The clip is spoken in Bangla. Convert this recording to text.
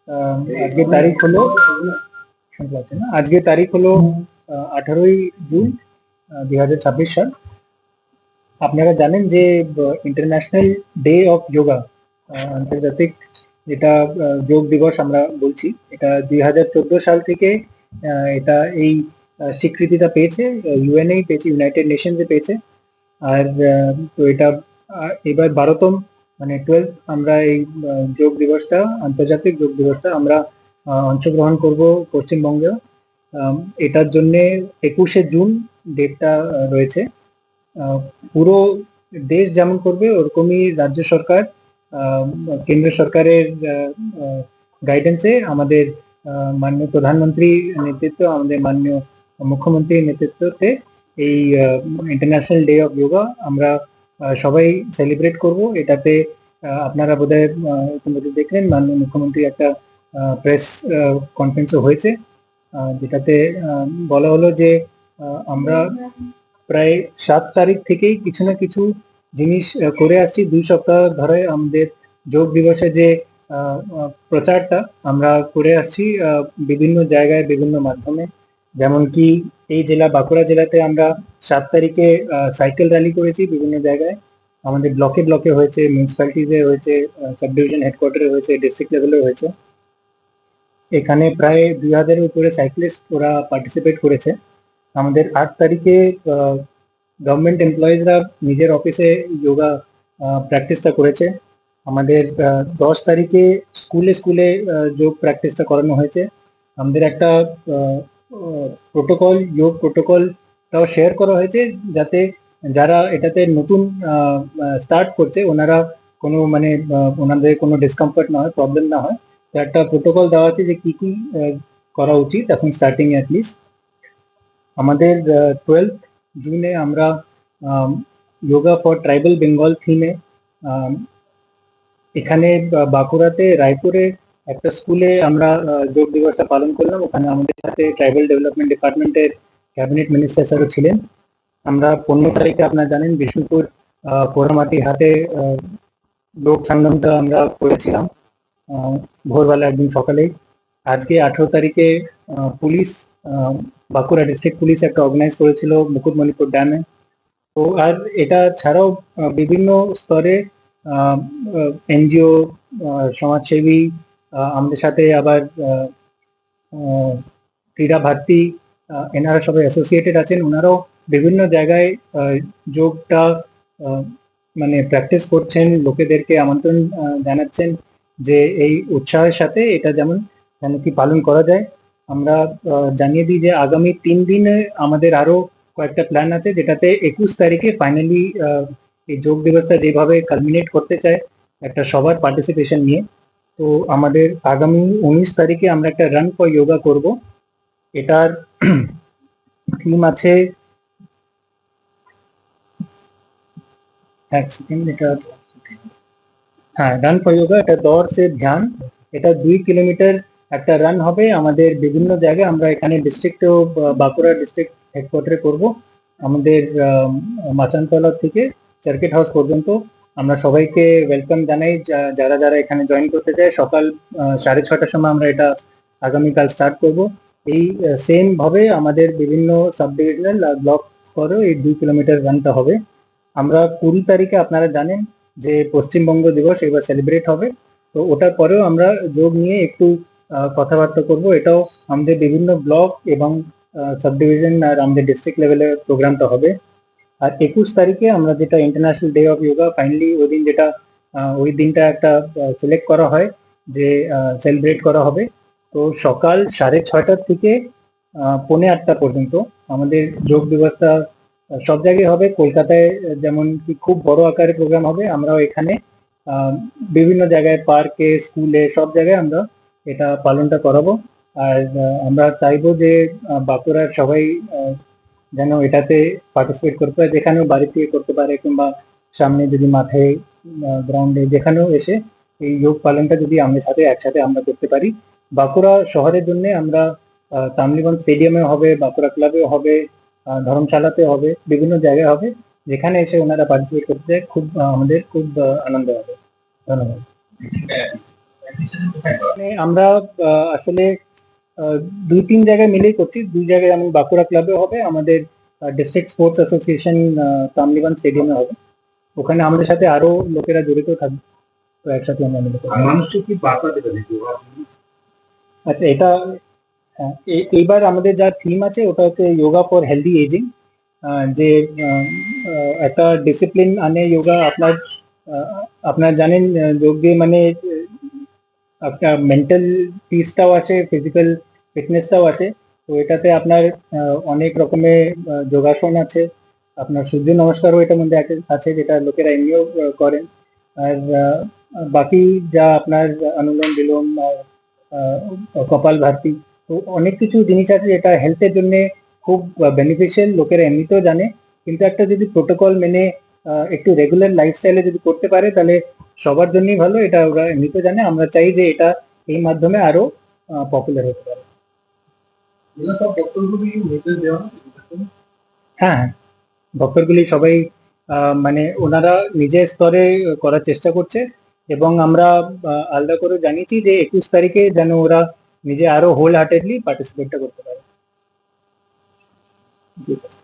আজকের তারিখ হলো শুনতে পাচ্ছেন না? আজকের তারিখ হলো 18ই জুন 2026 সাল। আপনারা জানেন যে ইন্টারন্যাশনাল ডে অফ যোগা, আন্তর্জাতিক যেটা যোগ দিবস আমরা বলছি, এটা 2014 সাল থেকে এটা এই স্বীকৃতিটা পেয়েছে, ইউএনএ পেয়েছে, ইউনাইটেড নেশনসে পেয়েছে। আর তো এটা এবার 12তম মানে 12th আমরা এই যোগ দিবসটা, আন্তর্জাতিক যোগ দিবসটা আমরা অংশগ্রহণ করব পশ্চিমবঙ্গে। এটার জন্য 21শে জুন ডেটটা রয়েছে। পুরো দেশ যেমন করবে ওরকমই রাজ্য সরকার, কেন্দ্র সরকারের গাইডেন্সে আমাদের মাননীয় প্রধানমন্ত্রী নেতৃত্ব, আমাদের মাননীয় মুখ্যমন্ত্রীর নেতৃত্বে এই ইন্টারন্যাশনাল ডে অফ যোগা আমরা সবাই সেলিব্রেট করব। এটাতে আপনারা বোধহয় ইতিমধ্যে দেখলেন মাননীয় মুখ্যমন্ত্রী একটা প্রেস কনফারেন্সও হয়েছে, যেটাতে বলা হলো যে আমরা প্রায় 7 তারিখ থেকেই কিছু না কিছু জিনিস করে আসছি। 2 সপ্তাহ ধরে আমাদের যোগ দিবসে যে প্রচারটা আমরা করে আসছি বিভিন্ন জায়গায় বিভিন্ন মাধ্যমে। যেমন কি এই জেলা বাঁকুড়া জেলাতে আমরা 7 তারিখে সাইকেল র্যালি করেছি বিভিন্ন জায়গায়। আমাদের ব্লকে ব্লকে হয়েছে, মিউনিসিপ্যালিটিতে হয়েছে, সাব ডিভিশন হেডকোয়ার্টারে হয়েছে, ডিস্ট্রিক্ট লেভেলে হয়েছে। এখানে প্রায় 2000-এর উপরে সাইক্লিস্ট ওরা পার্টিসিপেট করেছে। আমাদের 8 তারিখে গভর্নমেন্ট এমপ্লয়িজরা নিজের অফিসে যোগা প্র্যাকটিসটা করেছে। আমাদের 10 তারিখে স্কুলে স্কুলে যোগ প্র্যাকটিসটা করানো হয়েছে। আমাদের একটা প্রোটোকল, যোগ প্রোটোকলটাও শেয়ার করা হয়েছে, যাতে যারা এটাতে নতুন স্টার্ট করছে ওনারা কোনো মানে ওনাদের কোনো ডিসকমফর্ট না হয়, প্রবলেম না হয়। তো একটা প্রোটোকল দেওয়া আছে যে কি কি করা উচিত এখন স্টার্টিং অ্যাটলিস্ট। আমাদের 12th জুনে আমরা যোগা ফর ট্রাইবাল বেঙ্গল থিমে এখানে বাঁকুড়াতে রায়পুরে একটা স্কুলে আমরা যোগ দিবসটা পালন করলাম। ওখানে আমাদের সাথে ট্রাইবাল ডেভেলপমেন্ট ডিপার্টমেন্টের ক্যাবিনেট মিনিস্টার স্যারও ছিলেন। আমরা 15 তারিখে আপনারা জানেন বিষ্ণুপুর পোড়ামাটি হাটে যোগ সংগ্রামটা আমরা করেছিলাম ভোরবেলা একদিন সকালেই। আজকে 18 তারিখে পুলিশ, বাঁকুড়া ডিস্ট্রিক্ট পুলিশ একটা অর্গানাইজ করেছিল মুকুটমণিপুর ড্যামে। তো আর এটা ছাড়াও বিভিন্ন স্তরে এনজিও, সমাজসেবী, আমাদের সাথে আবার ক্রীড়া ভারতী, এনারা সবাই অ্যাসোসিয়েটেড আছেন। ওনারাও বিভিন্ন জায়গায় যোগটা মানে প্র্যাকটিস করছেন, লোকেদেরকে আমন্ত্রণ জানাচ্ছেন যে এই উৎসাহের সাথে এটা যেন কি পালন করা যায়। আমরা জানিয়ে দিই যে আগামী 3 দিনে আমাদের আরো কয়েকটা প্ল্যান আছে, যেটাতে 21 তারিখে ফাইনালি এই যোগ দিবসটা যেভাবে কালমিনেট করতে চায় একটা সবার পার্টিসিপেশন নিয়ে। তো আমাদের আগামী 19 তারিখে আমরা একটা রান ফর যোগা করব। এটার থিম আছে, হ্যাঁ, রান ফর যোগা, এটা দৌড় সে ধ্যান। এটা 2 কিলোমিটার একটা রান হবে আমাদের বিভিন্ন জায়গায়। আমরা এখানে ডিস্ট্রিক্টেও বাঁকুড়া ডিস্ট্রিক্ট হেডকোয়ার্টারে করব। আমাদের মাচানতলা থেকে সার্কিট হাউস পর্যন্ত আমরা সবাইকে ওয়েলকাম জানাই, যারা যারা এখানে জয়েন করতে চায়। সকাল 6:30টার সময় আমরা এটা আগামীকাল স্টার্ট করব। এই সেম ভাবে আমাদের বিভিন্ন সাব ডিভিশনাল আর ব্লক স্তরেও এই 2 কিলোমিটার রানটা হবে। আমরা 20 তারিখে আপনারা জানেন যে পশ্চিমবঙ্গ দিবস এবার সেলিব্রেট হবে। তো ওটার পরেও আমরা যোগ নিয়ে একটু কথাবার্তা করব। এটাও আমাদের বিভিন্ন ব্লক এবং সাব ডিভিশন আর আমাদের ডিস্ট্রিক্ট লেভেলে প্রোগ্রামটা হবে। আর 21 তারিখে আমরা যেটা international day of yoga, finally ওই দিন যেটা ওই দিনটা একটা সিলেক্ট করা হয় যে সেলিব্রেট করা হবে। তো সকাল 6:30 থেকে 7:45 পর্যন্ত আমাদের যোগ দিবসটা সব জায়গায় হবে। কলকাতায় যেমন কি খুব বড় আকারে প্রোগ্রাম হবে, আমরাও এখানে বিভিন্ন জায়গায় পার্কে, স্কুলে, সব জায়গায় আমরা এটা পালনটা করাবো। আর আমরা চাইবো যে বাঁকুড়ার সবাই যেন এটাতে পার্টিসিপেট করতে পারে, যেখানেও বাড়ি থেকে করতে পারে কিংবা সামনে যদি মাঠে, গ্রাউন্ডে, যেখানেও এসে এই যোগ পালনটা যদি আমাদের সাথে একসাথে আমরা করতে পারি। বাঁকুড়া শহরের জন্য আমরা তামলিগঞ্জ স্টেডিয়ামে হবে, বাঁকুড়া ক্লাবেও হবে, ধর্মশালাতে হবে, বিভিন্ন জায়গায় হবে। যেখানে এসে ওনারা পার্টিসিপেট করতে চায়, খুব আমাদের খুব আনন্দ হবে। ধন্যবাদ। মানে আমরা আসলে দুই তিন জায়গায় মিলেই করছি। দুই জায়গায়, যেমন বাঁকুড়া ক্লাবে হবে, আমাদের ডিস্ট্রিক্ট স্পোর্টস অ্যাসোসিয়েশন কামলিগঞ্জ স্টেডিয়ামে হবে। ওখানে আমাদের সাথে আরো লোকেরা জড়িত থাকবে, তো একসাথে আমরা মিলে করবো। মানুষকে কি বার্তা দেবেন? আচ্ছা, এটা এইবার আমাদের যা থিম আছে ওটা হচ্ছে যোগা ফর হেলদি এজিং। যে একটা ডিসিপ্লিন আনে যোগা। আপনার জানেন, যোগ দিয়ে মানে একটা মেন্টাল পিসটাও আসে, ফিজিক্যাল ফিটনেসটাও আসে। তো এটাতে আপনার অনেক রকমের যোগাসন আছে, আপনার সূর্য নমস্কারও এটার মধ্যে আছে, যেটা লোকেরা এমনিও করেন। আর বাকি যা আপনার অনুলোম বিলোম আর কপাল ভাতি, তো অনেক কিছু জিনিস আছে যেটা হেলথের জন্য খুব বেনিফিশিয়াল, লোকেরা এমনিতেও জানে। কিন্তু একটা যদি প্রোটোকল মেনে একটু রেগুলার লাইফস্টাইলে যদি করতে পারে, তাহলে সবার জন্যই ভালো। এটা ওরা এমনিতেও জানে। আমরা চাই যে এটা এই মাধ্যমে আরো পপুলার হতে পারে। হ্যাঁ, হ্যাঁ, ভক্তগুলি সবাই মানে ওনারা নিজের স্তরে করার চেষ্টা করছে, এবং আমরা আলাদা করে জানিয়েছি যে 21 তারিখে যেন ওরা নিজে আরো হোল হার্টেডলি পার্টিসিপেটটা করতে পারে। ঠিক আছে।